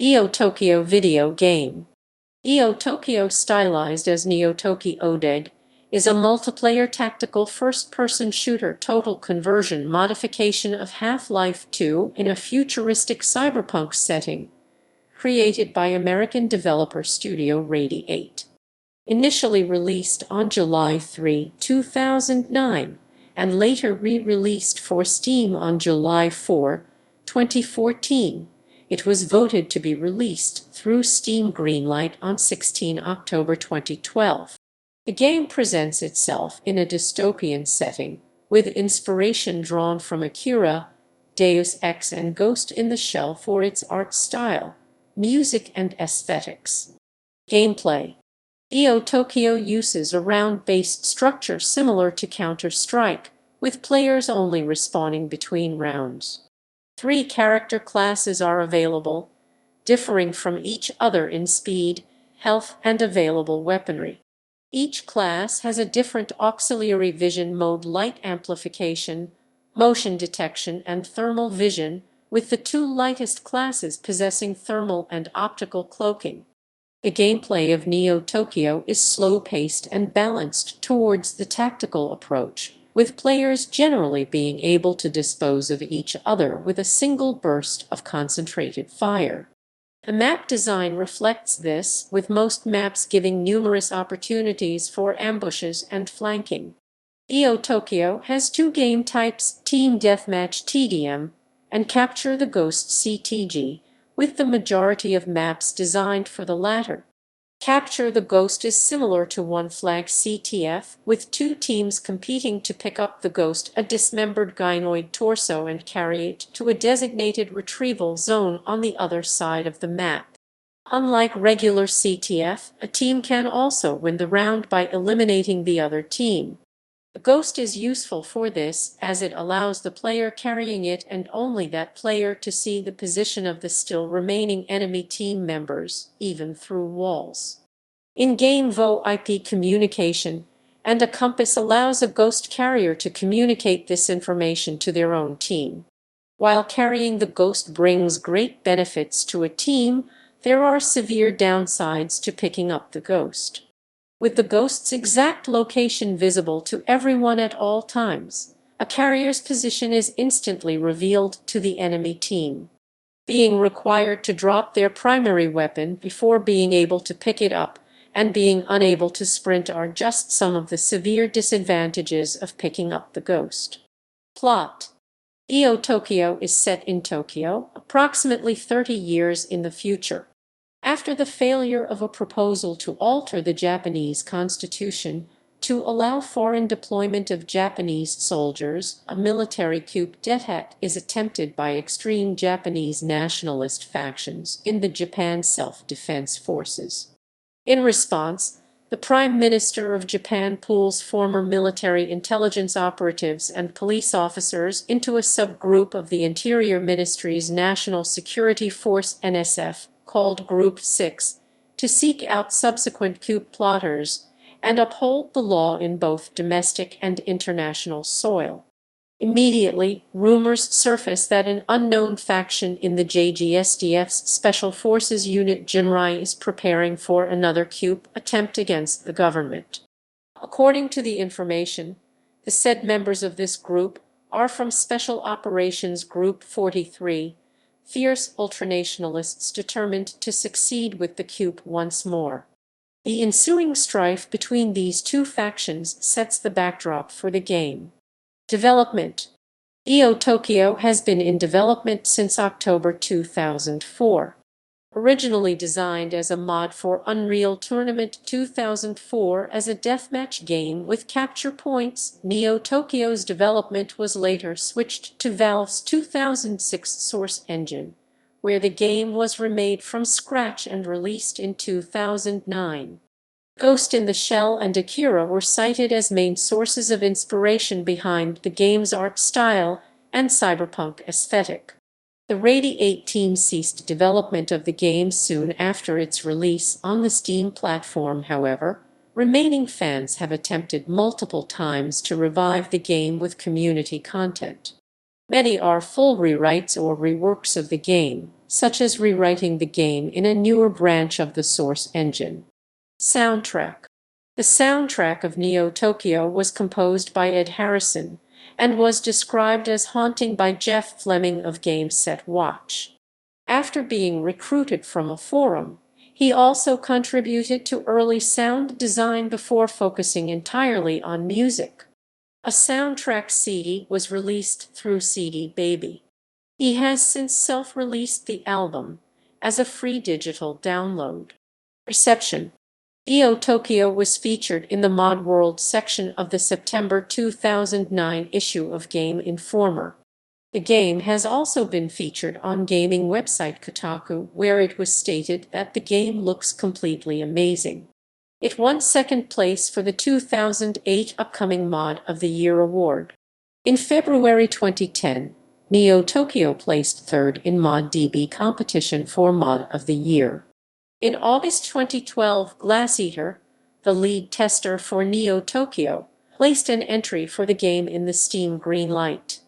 NeoTokyo video game. NeoTokyo, stylized as NeoTokyo, is a multiplayer tactical first-person shooter total conversion modification of Half-Life 2 in a futuristic cyberpunk setting, created by American developer Studio Radi-8. Initially released on July 3, 2009, and later re-released for Steam on July 4, 2014. It was voted to be released through Steam Greenlight on 16 October 2012. The game presents itself in a dystopian setting, with inspiration drawn from Akira, Deus Ex and Ghost in the shell for its art style, music and aesthetics. Gameplay. NeoTokyo uses a round-based structure similar to Counter-Strike, with players only respawning between rounds. 3 character classes are available, differing from each other in speed, health, and available weaponry. Each class has a different auxiliary vision mode: light amplification, motion detection, and thermal vision, with the 2 lightest classes possessing thermal and optical cloaking. The gameplay of NeoTokyo is slow-paced and balanced towards the tactical approach, with players generally being able to dispose of each other with a single burst of concentrated fire. The map design reflects this, with most maps giving numerous opportunities for ambushes and flanking. NeoTokyo has 2 game types: Team Deathmatch (TDM) and Capture the Ghost (CTG), with the majority of maps designed for the latter. Capture the Ghost is similar to One Flag CTF, with 2 teams competing to pick up the ghost, a dismembered gynoid torso, and carry it to a designated retrieval zone on the other side of the map. Unlike regular CTF, a team can also win the round by eliminating the other team. The ghost is useful for this, as it allows the player carrying it and only that player to see the position of the still remaining enemy team members, even through walls. In-game VoIP communication and a compass allows a ghost carrier to communicate this information to their own team. While carrying the ghost brings great benefits to a team, there are severe downsides to picking up the ghost. With the ghost's exact location visible to everyone at all times, a carrier's position is instantly revealed to the enemy team. Being required to drop their primary weapon before being able to pick it up and being unable to sprint are just some of the severe disadvantages of picking up the ghost. Plot. NeoTokyo is set in Tokyo, approximately 30 years in the future. After the failure of a proposal to alter the Japanese constitution to allow foreign deployment of Japanese soldiers, a military coup d'etat is attempted by extreme Japanese nationalist factions in the Japan Self-Defense Forces. In response, the Prime Minister of Japan pools former military intelligence operatives and police officers into a subgroup of the Interior Ministry's National Security Force (NSF), called Group 6, to seek out subsequent coup plotters and uphold the law in both domestic and international soil. Immediately, rumors surface that an unknown faction in the JGSDF's Special Forces Unit Jinrai is preparing for another coup attempt against the government. According to the information, the said members of this group are from Special Operations Group 43, fierce ultranationalists determined to succeed with the coup once more. The ensuing strife between these 2 factions sets the backdrop for the game. Development. NeoTokyo has been in development since October 2004. Originally designed as a mod for Unreal Tournament 2004 as a deathmatch game with capture points, NeoTokyo's development was later switched to Valve's 2006 Source engine, where the game was remade from scratch and released in 2009. Ghost in the Shell and Akira were cited as main sources of inspiration behind the game's art style and cyberpunk aesthetic. The Radi-8 team ceased development of the game soon after its release on the Steam platform. However, remaining fans have attempted multiple times to revive the game with community content. Many are full rewrites or reworks of the game, such as rewriting the game in a newer branch of the source engine. Soundtrack. The soundtrack of NeoTokyo was composed by Ed Harrison and was described as haunting by Jeff Fleming of Game Set Watch. After being recruited from a forum, he also contributed to early sound design before focusing entirely on music. A soundtrack CD was released through CD Baby. He has since self-released the album as a free digital download. Reception. NeoTokyo was featured in the Mod World section of the September 2009 issue of Game Informer. The game has also been featured on gaming website Kotaku, where it was stated that the game looks completely amazing. It won second place for the 2008 Upcoming Mod of the Year award. In February 2010, NeoTokyo placed third in ModDB competition for Mod of the Year. In August 2012, Glasseater, the lead tester for NeoTokyo, placed an entry for the game in the Steam Greenlight.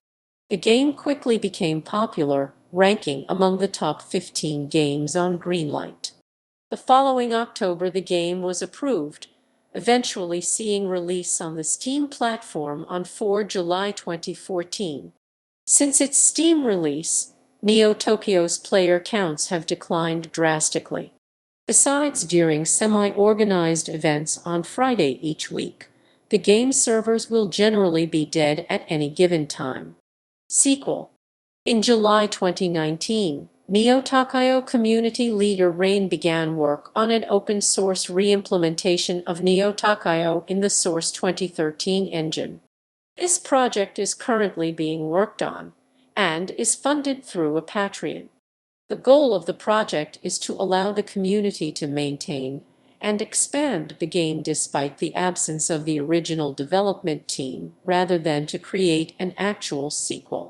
The game quickly became popular, ranking among the top 15 games on Greenlight. The following October, the game was approved, eventually seeing release on the Steam platform on 4 July 2014. Since its Steam release, NeoTokyo's player counts have declined drastically. Besides during semi-organized events on Friday each week, the game servers will generally be dead at any given time. Sequel. In July 2019, NeoTokyo community leader Rain began work on an open-source re-implementation of NeoTokyo in the Source 2013 engine. This project is currently being worked on and is funded through a Patreon. The goal of the project is to allow the community to maintain and expand the game despite the absence of the original development team, rather than to create an actual sequel.